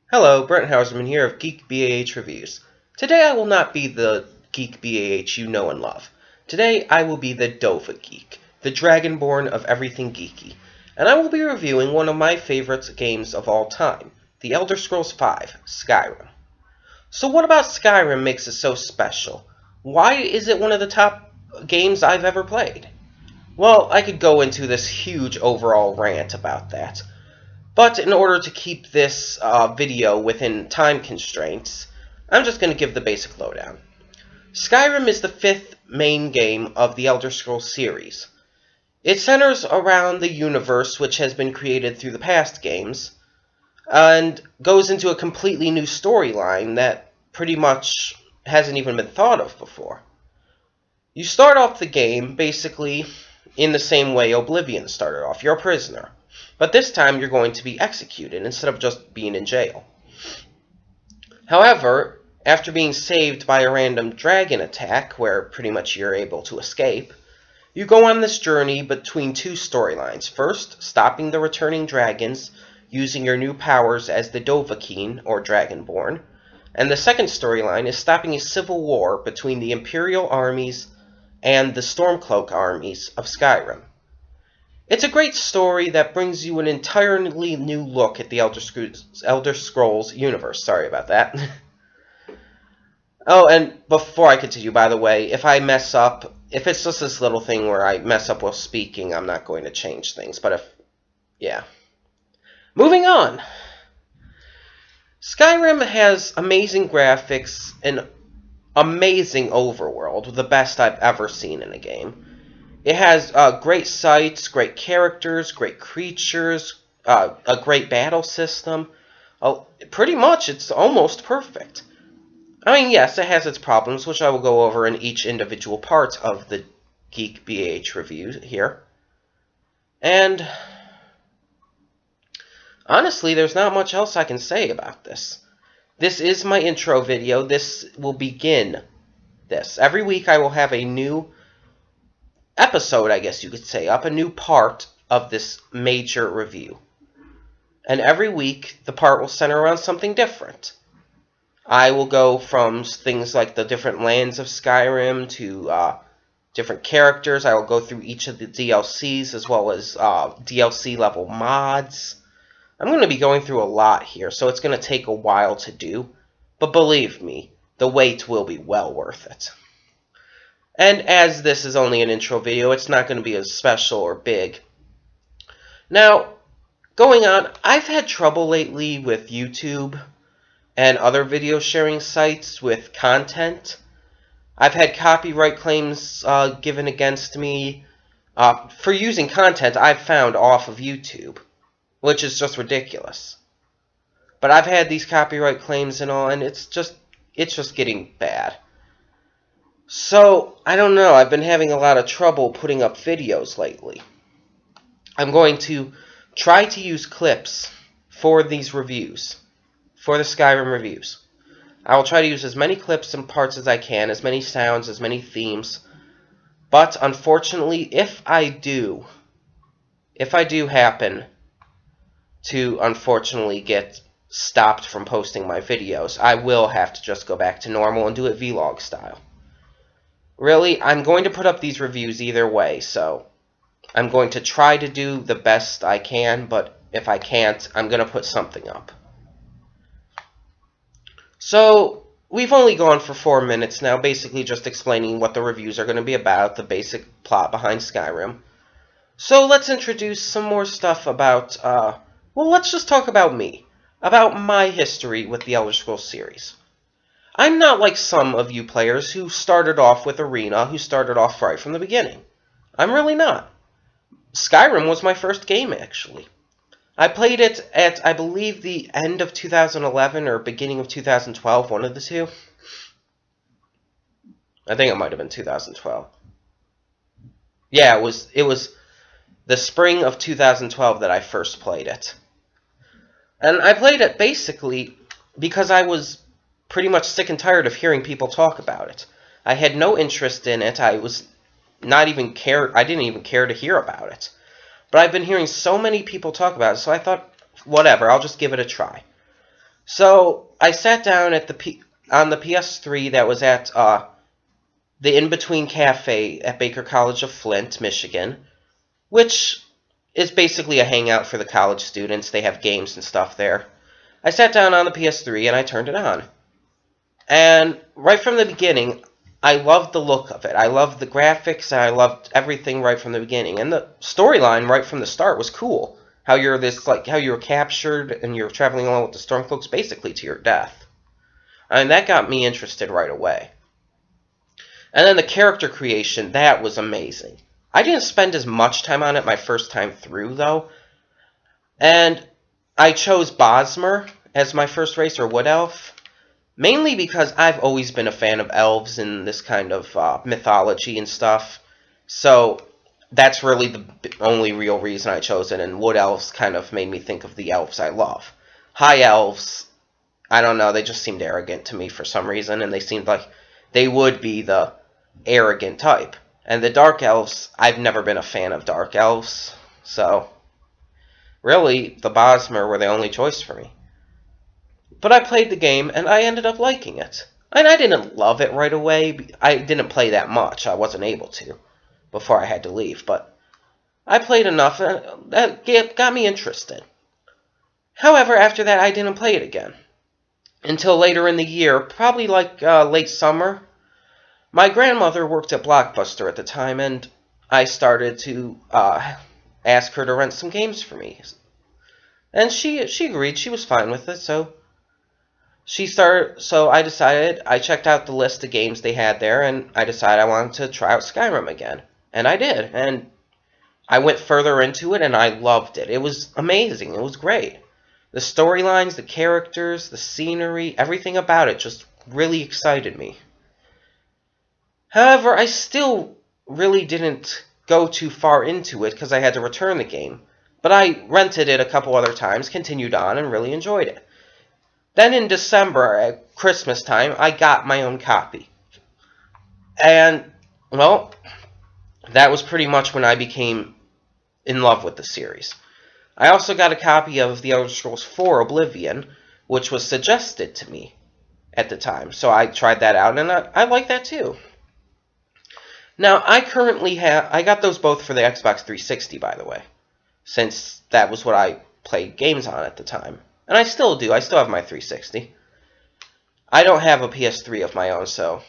Hello, Brent Hauserman here of GeekBAH Reviews. Today I will not be the GeekBAH you know and love. Today I will be the DovahGeek, the dragonborn of everything geeky, and I will be reviewing one of my favorite games of all time, The Elder Scrolls V: Skyrim. So what about Skyrim makes it so special? Why is it one of the top games I've ever played? Well, I could go into this huge overall rant about that. But in order to keep this video within time constraints, I'm just going to give the basic lowdown. Skyrim is the fifth main game of the Elder Scrolls series. It centers around the universe which has been created through the past games, and goes into a completely new storyline that pretty much hasn't even been thought of before. You start off the game basically in the same way Oblivion started off. You're a prisoner. But this time you're going to be executed instead of just being in jail. However, after being saved by a random dragon attack, where pretty much you're able to escape, you go on this journey between two storylines. First, stopping the returning dragons, using your new powers as the DovahGeek, or Dragonborn. And the second storyline is stopping a civil war between the Imperial armies and the Stormcloak armies of Skyrim. It's a great story that brings you an entirely new look at the Elder Scrolls universe. Sorry about that. Oh, and before I continue, by the way, if I mess up, if it's just this little thing where I mess up while speaking, I'm not going to change things. But yeah. Moving on. Skyrim has amazing graphics and amazing overworld, the best I've ever seen in a game. It has great sights, great characters, great creatures, a great battle system. Pretty much, it's almost perfect. I mean, yes, it has its problems, which I will go over in each individual part of the GeekBAH review here. And honestly, there's not much else I can say about this. This is my intro video. This will begin this. Every week I will have a new episode, I guess you could say, a new part of this major review. And every week, the part will center around something different. I will go from things like the different lands of Skyrim to different characters. I will go through each of the DLCs as well as DLC level mods. I'm going to be going through a lot here, so it's going to take a while to do. But believe me, the wait will be well worth it. And as this is only an intro video, it's not going to be as special or big. Now, going on, I've had trouble lately with YouTube and other video sharing sites with content. I've had copyright claims given against me for using content I've found off of YouTube, which is just ridiculous. But I've had these copyright claims and all, and it's just getting bad. So, I don't know, I've been having a lot of trouble putting up videos lately. I'm going to try to use clips for these reviews, for the Skyrim reviews. I will try to use as many clips and parts as I can, as many sounds, as many themes. But, unfortunately, if I do happen to, unfortunately, get stopped from posting my videos, I will have to just go back to normal and do it vlog style. Really, I'm going to put up these reviews either way, so I'm going to try to do the best I can, but if I can't, I'm going to put something up. So, we've only gone for 4 minutes now, basically just explaining what the reviews are going to be about, the basic plot behind Skyrim. So, let's introduce some more stuff about, well, let's just talk about me, about my history with the Elder Scrolls series. I'm not like some of you players who started off with Arena, who started off right from the beginning. I'm really not. Skyrim was my first game, actually. I played it at, I believe, the end of 2011 or beginning of 2012, one of the two. I think it might have been 2012. Yeah, it was the spring of 2012 that I first played it. And I played it basically because I was pretty much sick and tired of hearing people talk about it. I had no interest in it. I didn't even care to hear about it. But I've been hearing so many people talk about it, so I thought, whatever, I'll just give it a try. So I sat down at on the PS3 that was at the In-Between Cafe at Baker College of Flint, Michigan, which is basically a hangout for the college students. They have games and stuff there. I sat down on the PS3 and I turned it on. And right from the beginning, I loved the look of it. I loved the graphics and I loved everything right from the beginning. And the storyline right from the start was cool. How you're how you were captured and you're traveling along with the Stormcloaks basically to your death. And that got me interested right away. And then the character creation, that was amazing. I didn't spend as much time on it my first time through, though. And I chose Bosmer as my first race, or Wood Elf, mainly because I've always been a fan of elves and this kind of mythology and stuff. So that's really the only real reason I chose it, and Wood Elves kind of made me think of the elves I love. High Elves, I don't know, they just seemed arrogant to me for some reason, and they seemed like they would be the arrogant type. And the Dark Elves, I've never been a fan of Dark Elves, so really, the Bosmer were the only choice for me. But I played the game, and I ended up liking it. And I didn't love it right away. I didn't play that much. I wasn't able to before I had to leave. But I played enough, and that got me interested. However, after that, I didn't play it again. Until later in the year, probably like late summer. My grandmother worked at Blockbuster at the time, and I started to ask her to rent some games for me. And she agreed. She was fine with it, so I decided, I checked out the list of games they had there, and I decided I wanted to try out Skyrim again. And I did, and I went further into it, and I loved it. It was amazing. It was great. The storylines, the characters, the scenery, everything about it just really excited me. However, I still really didn't go too far into it because I had to return the game. But I rented it a couple other times, continued on, and really enjoyed it. Then in December, at Christmas time, I got my own copy. And, well, that was pretty much when I became in love with the series. I also got a copy of The Elder Scrolls 4 Oblivion, which was suggested to me at the time. So I tried that out, and I like that too. Now, I got those both for the Xbox 360, by the way, since that was what I played games on at the time. And I still do. I still have my 360. I don't have a PS3 of my own, so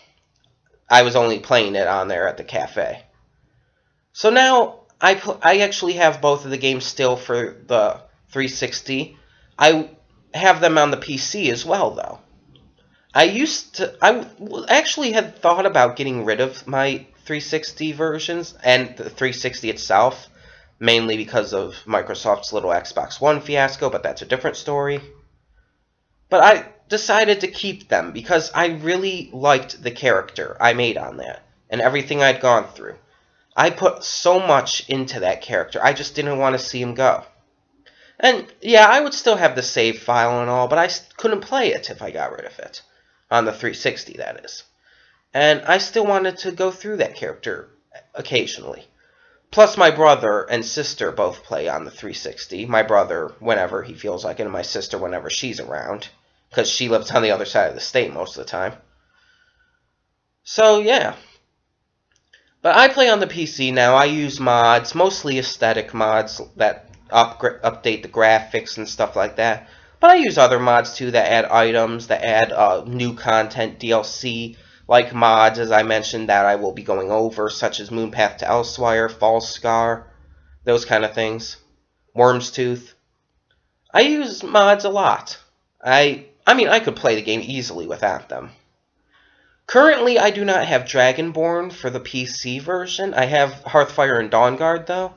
I was only playing it on there at the cafe. So now, I actually have both of the games still for the 360. I have them on the PC as well, though. I actually had thought about getting rid of my 360 versions and the 360 itself, mainly because of Microsoft's little Xbox One fiasco, but that's a different story. But I decided to keep them because I really liked the character I made on that and everything I'd gone through. I put so much into that character, I just didn't want to see him go. And yeah, I would still have the save file and all, but I couldn't play it if I got rid of it. On the 360, that is. And I still wanted to go through that character occasionally. Plus, my brother and sister both play on the 360. My brother whenever he feels like it, and my sister whenever she's around. Because she lives on the other side of the state most of the time. So, yeah. But I play on the PC now. I use mods, mostly aesthetic mods that update the graphics and stuff like that. But I use other mods too that add items, that add new content, DLC, like mods, as I mentioned, that I will be going over, such as Moonpath to Elsewhere, False Scar, those kind of things. Worm's Tooth. I use mods a lot. I mean, I could play the game easily without them. Currently, I do not have Dragonborn for the PC version. I have Hearthfire and Dawnguard, though.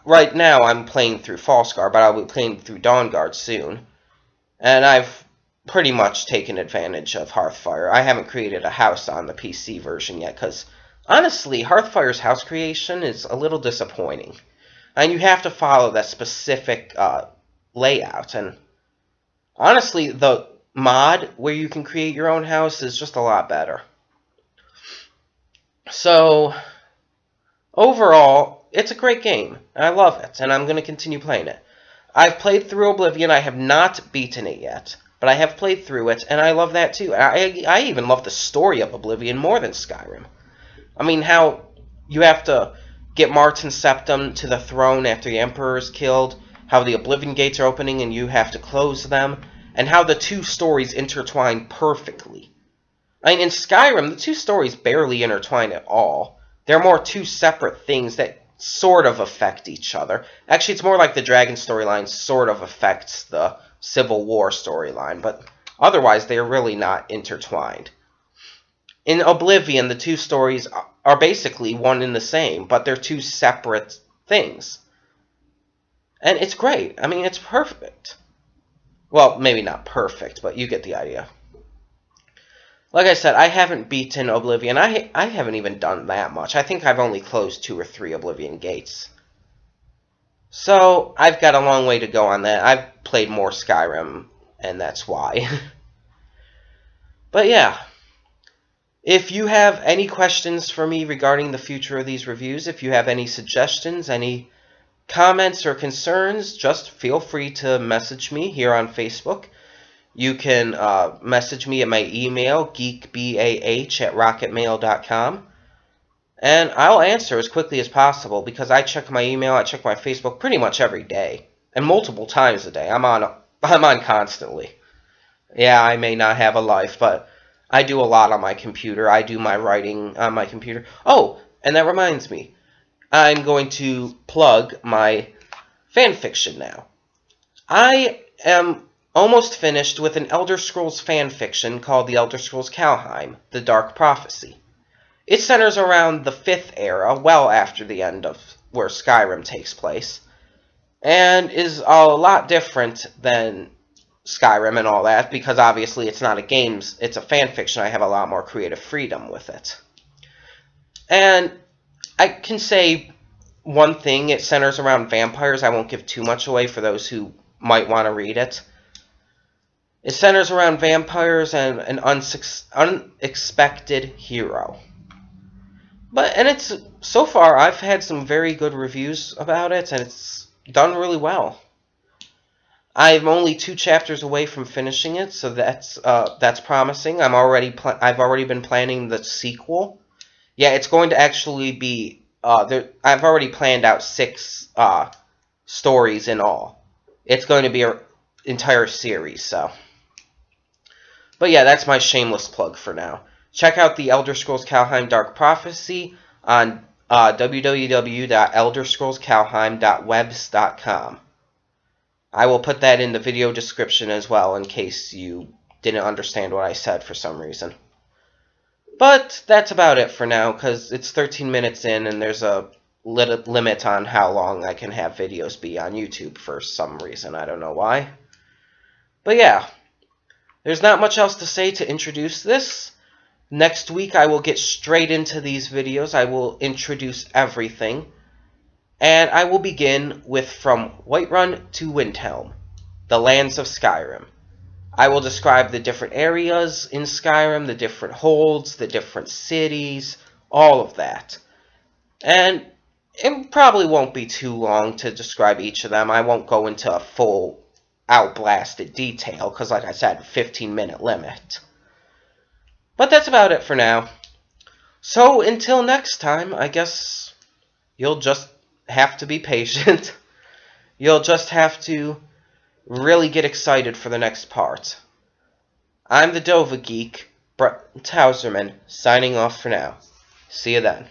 Right now, I'm playing through Falscar, but I'll be playing through Dawnguard soon. And I've pretty much taken advantage of Hearthfire. I haven't created a house on the PC version yet, because honestly, Hearthfire's house creation is a little disappointing. And you have to follow that specific layout. And honestly, the mod where you can create your own house is just a lot better. So, overall, it's a great game. I love it, and I'm going to continue playing it. I've played through Oblivion. I have not beaten it yet, but I have played through it, and I love that too. I even love the story of Oblivion more than Skyrim. I mean, how you have to get Martin Septim to the throne after the Emperor is killed, how the Oblivion Gates are opening and you have to close them, and how the two stories intertwine perfectly. I mean, in Skyrim, the two stories barely intertwine at all. They're more two separate things that sort of affect each other. Actually, it's more like the Dragon storyline sort of affects the Civil War storyline, but otherwise they're really not intertwined. In Oblivion, the two stories are basically one and the same, but they're two separate things. And it's great. I mean, it's perfect. Well, maybe not perfect, but you get the idea. Like I said, I haven't beaten Oblivion. I haven't even done that much. I think I've only closed 2 or 3 Oblivion gates. So, I've got a long way to go on that. I've played more Skyrim, and that's why. But yeah. If you have any questions for me regarding the future of these reviews, if you have any suggestions, any comments or concerns, just feel free to message me here on Facebook. You can message me at my email, geekbah@rocketmail.com, and I'll answer as quickly as possible because I check my email, I check my Facebook pretty much every day, and multiple times a day. I'm on constantly. Yeah, I may not have a life, but I do a lot on my computer. I do my writing on my computer. Oh, and that reminds me. I'm going to plug my fanfiction now. I am almost finished with an Elder Scrolls fanfiction called The Elder Scrolls Kaldheim, The Dark Prophecy. It centers around the 5th era, well after the end of where Skyrim takes place, and is a lot different than Skyrim and all that, because obviously it's not a game, it's a fanfiction. I have a lot more creative freedom with it. And I can say one thing, it centers around vampires. I won't give too much away for those who might want to read it. It centers around vampires and an unexpected hero. And it's, so far, I've had some very good reviews about it, and it's done really well. I'm only 2 chapters away from finishing it, so that's promising. I've already been planning the sequel. Yeah, it's going to actually be I've already planned out 6 stories in all. It's going to be an entire series, so. But yeah, that's my shameless plug for now. Check out the Elder Scrolls Kaldheim Dark Prophecy on www.elderscrollskaldheim.webs.com. I will put that in the video description as well in case you didn't understand what I said for some reason. But that's about it for now, because it's 13 minutes in and there's a limit on how long I can have videos be on YouTube for some reason. I don't know why. But yeah, there's not much else to say to introduce this. Next week I will get straight into these videos. I will introduce everything. And I will begin with From Whiterun to Windhelm, the lands of Skyrim. I will describe the different areas in Skyrim, the different holds, the different cities, all of that. And it probably won't be too long to describe each of them. I won't go into a full outblasted detail, because like I said, 15-minute limit. But that's about it for now. So until next time, I guess you'll just have to be patient. You'll just have to really get excited for the next part. I'm the DovahGeek, Brett Tauserman, signing off for now. See you then.